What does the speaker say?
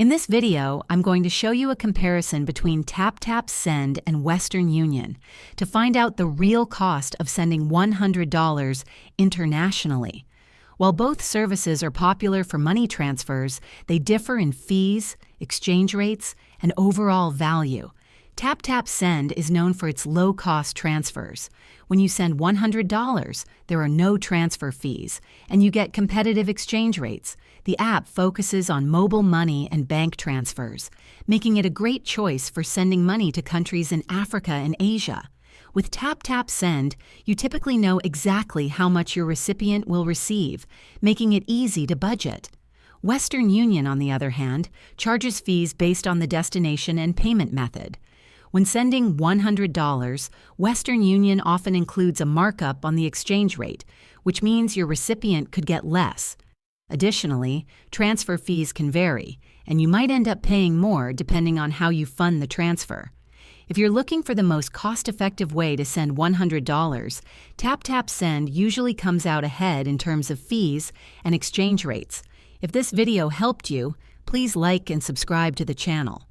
In this video, I'm going to show you a comparison between TapTap Send and Western Union to find out the real cost of sending $100 internationally. While both services are popular for money transfers, they differ in fees, exchange rates, and overall value. TapTap Send is known for its low-cost transfers. When you send $100, there are no transfer fees, and you get competitive exchange rates. The app focuses on mobile money and bank transfers, making it a great choice for sending money to countries in Africa and Asia. With TapTap Send, you typically know exactly how much your recipient will receive, making it easy to budget. Western Union, on the other hand, charges fees based on the destination and payment method. When sending $100, Western Union often includes a markup on the exchange rate, which means your recipient could get less. Additionally, transfer fees can vary, and you might end up paying more depending on how you fund the transfer. If you're looking for the most cost-effective way to send $100, TapTap Send usually comes out ahead in terms of fees and exchange rates. If this video helped you, please like and subscribe to the channel.